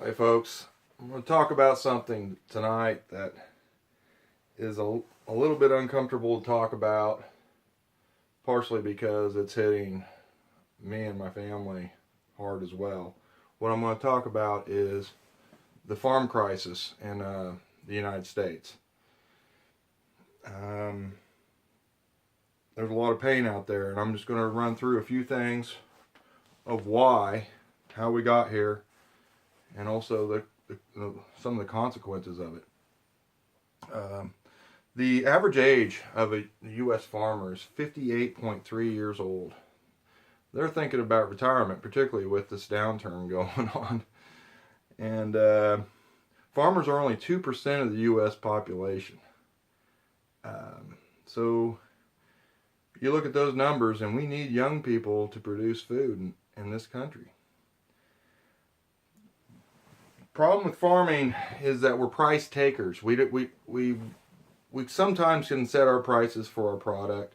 Hey folks, I'm going to talk about something tonight that is a little bit uncomfortable to talk about, partially because it's hitting me and my family hard as well. What I'm going to talk about is the farm crisis in the United States. There's a lot of pain out there, and I'm just going to run through a few things of why, how we got here, and also some of the consequences of it. The average age of a U.S. farmer is 58.3 years old. They're thinking about retirement, particularly with this downturn going on. And farmers are only 2% of the U.S. population. So you look at those numbers, and we need young people to produce food in this country. Problem with farming is that we're price takers. We sometimes can set our prices for our product,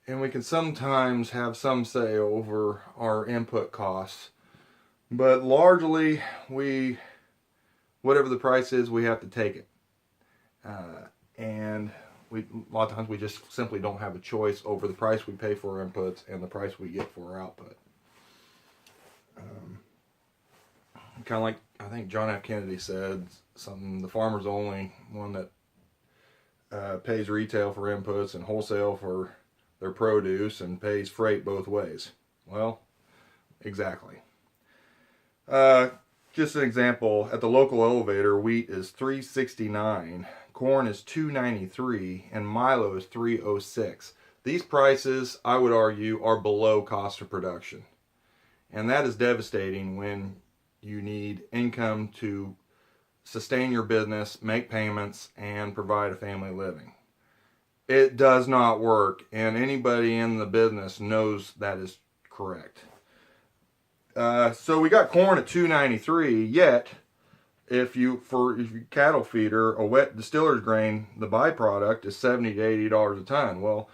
and we can sometimes have some say over our input costs. But largely, whatever the price is, we have to take it. And a lot of times we just simply don't have a choice over the price we pay for our inputs and the price we get for our output. Kind of like I think John F. Kennedy said something, the farmer's the only one that pays retail for inputs and wholesale for their produce and pays freight both ways. Well, exactly. Just an example, at the local elevator, wheat is $3.69, corn is $2.93, and Milo is $3.06. These prices, I would argue, are below cost of production. And that is devastating when you need income to sustain your business, make payments, and provide a family living. It does not work, and anybody in the business knows that is correct. So we got corn at $2.93, yet if you cattle feeder, a wet distiller's grain, the byproduct is $70 to $80 a ton. Well,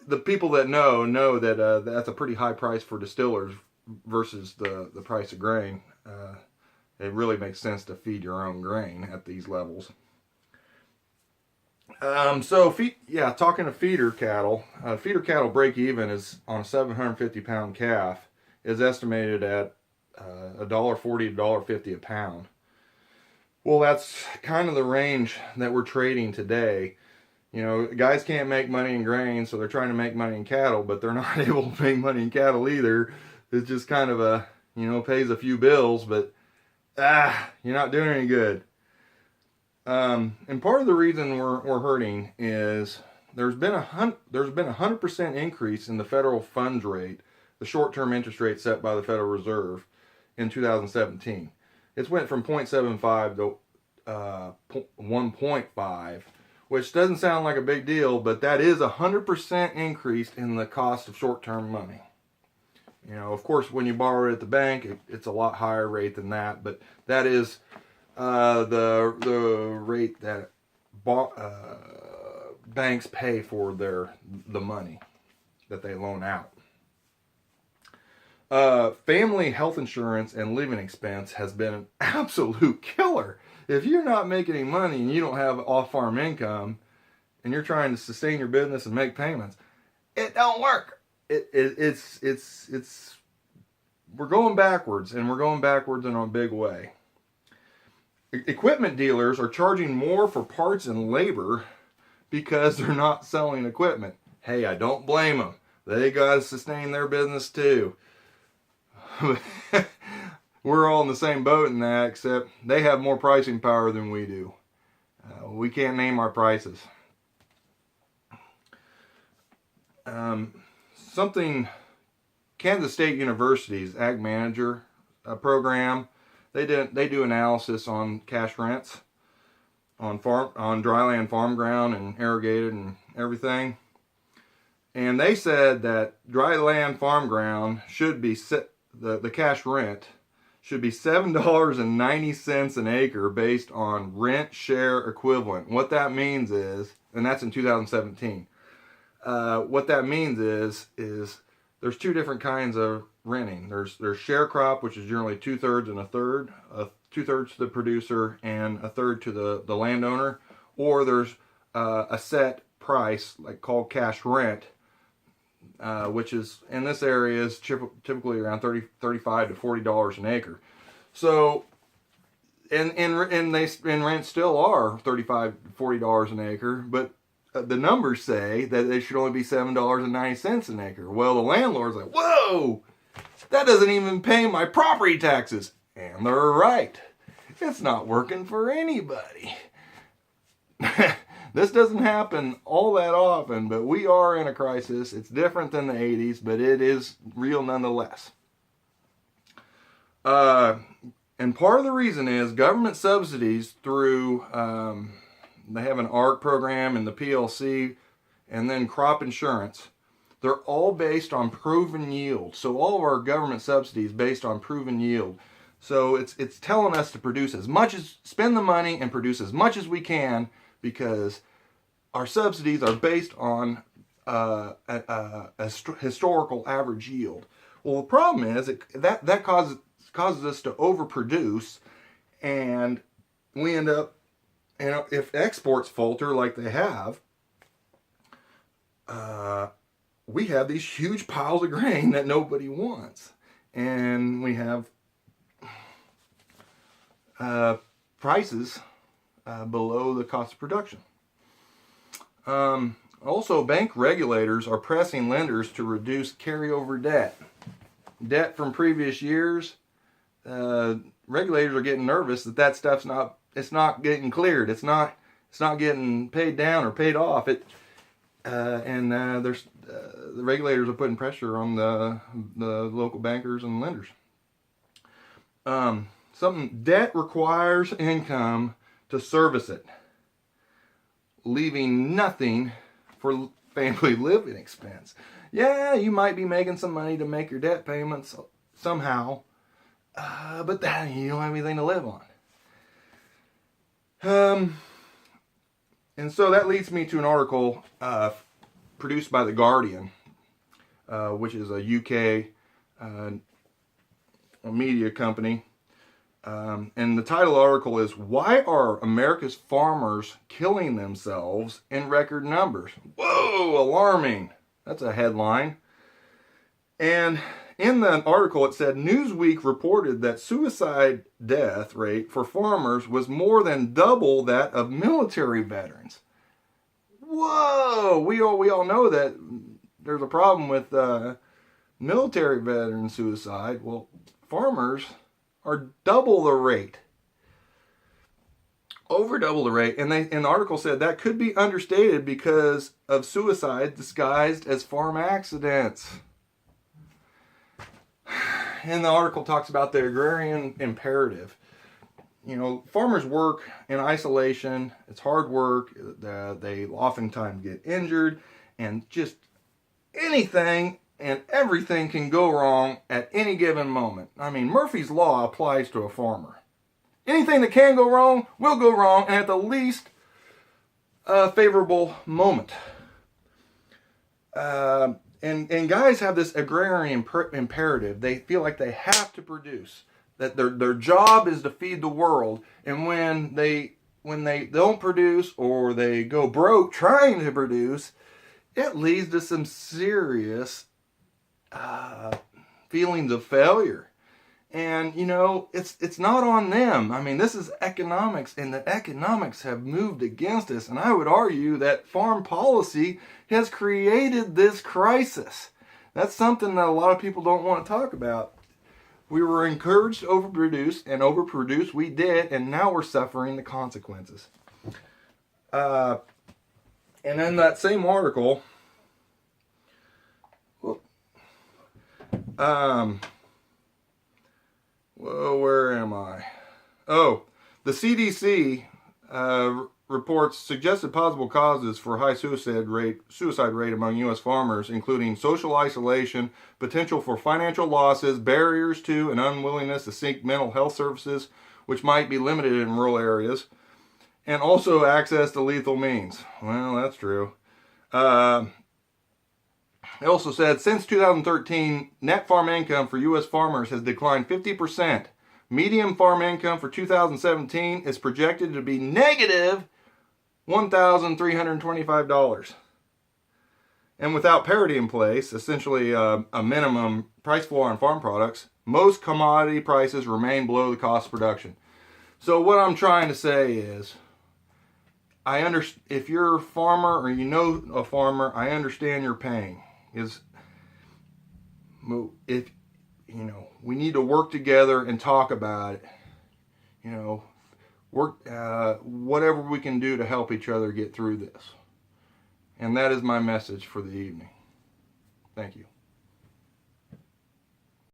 the people that know that that's a pretty high price for distillers versus the price of grain. It really makes sense to feed your own grain at these levels. Talking to feeder cattle break even is on a 750 pound calf is estimated at $1.40 to $1.50 a pound. Well, that's kind of the range that we're trading today. You know, guys can't make money in grain, so they're trying to make money in cattle, but they're not able to make money in cattle either. It's just kind of pays a few bills, but you're not doing any good. And part of the reason we're hurting is there's been a 100% increase in the federal funds rate, the short-term interest rate set by the Federal Reserve in 2017. It's went from 0.75 to 1.5, which doesn't sound like a big deal, but that is 100% increase in the cost of short-term money. You know, of course, when you borrow it at the bank, it's a lot higher rate than that, but that is the rate that banks pay for the money that they loan out. Family health insurance and living expense has been an absolute killer. If you're not making any money and you don't have off-farm income and you're trying to sustain your business and make payments, it don't work. We're going backwards, and we're going backwards in a big way. Equipment dealers are charging more for parts and labor because they're not selling equipment. Hey, I don't blame them. They got to sustain their business too. We're all in the same boat in that, except they have more pricing power than we do. We can't name our prices. Kansas State University's Ag Manager program, they do analysis on cash rents on dryland farm ground and irrigated and everything. And they said that dryland farm ground should be the cash rent should be $7.90 an acre based on rent share equivalent. What that means is, and that's in 2017. What that means is there's two different kinds of renting. There's share crop, which is generally 2/3 and a third, 2/3 to the producer and a third to the landowner, or there's a set price like called cash rent, which is in this area is typically around $35 to $40 an acre. So, and rents still are $35 to $40 an acre, but the numbers say that they should only be $7.90 an acre. Well, the landlord's like, whoa, that doesn't even pay my property taxes. And they're right. It's not working for anybody. This doesn't happen all that often, but we are in a crisis. It's different than the 80s, but it is real nonetheless. And part of the reason is government subsidies through, they have an ARC program and the PLC, and then crop insurance. They're all based on proven yield. So all of our government subsidies based on proven yield. So it's telling us to produce as much as, spend the money and produce as much as we can, because our subsidies are based on a historical average yield. Well, the problem is that causes us to overproduce, and we end up, if exports falter like they have, we have these huge piles of grain that nobody wants, and we have prices below the cost of production. Also, bank regulators are pressing lenders to reduce carryover debt from previous years. Regulators are getting nervous that stuff's not getting cleared. It's not getting paid down or paid off. The regulators are putting pressure on the local bankers and lenders. Debt requires income to service it, leaving nothing for family living expense. Yeah, you might be making some money to make your debt payments somehow, but that you don't have anything to live on. And so that leads me to an article produced by The Guardian, which is a UK media company. And the title of the article is, "Why Are America's Farmers Killing Themselves in Record Numbers?" Whoa, alarming. That's a headline. And in the article it said, Newsweek reported that suicide death rate for farmers was more than double that of military veterans. Whoa, we all know that there's a problem with military veteran suicide. Well, farmers are double the rate. Over double the rate. And the article said that could be understated because of suicide disguised as farm accidents. And the article talks about the agrarian imperative. You know, farmers work in isolation. It's hard work. They oftentimes get injured, and just anything and everything can go wrong at any given moment. I mean, Murphy's Law applies to a farmer. Anything that can go wrong will go wrong, and at the least favorable moment. And guys have this agrarian imperative. They feel like they have to produce. That their job is to feed the world. And when they don't produce, or they go broke trying to produce, it leads to some serious feelings of failure. And, you know, it's not on them. I mean, this is economics, and the economics have moved against us. And I would argue that farm policy has created this crisis. That's something that a lot of people don't want to talk about. We were encouraged to overproduce, and overproduce we did, and now we're suffering the consequences. And in that same article, where am I? Oh, the CDC reports suggested possible causes for high suicide rate among U.S. farmers, including social isolation, potential for financial losses, barriers to and unwillingness to seek mental health services, which might be limited in rural areas, and also access to lethal means. Well, that's true. It also said, since 2013, net farm income for U.S. farmers has declined 50%. Median farm income for 2017 is projected to be negative $1,325. And without parity in place, essentially a minimum price floor on farm products, most commodity prices remain below the cost of production. So what I'm trying to say is, if you're a farmer or you know a farmer, I understand your pain. If we need to work together and talk about it. Whatever we can do to help each other get through this. And that is my message for the evening. Thank you.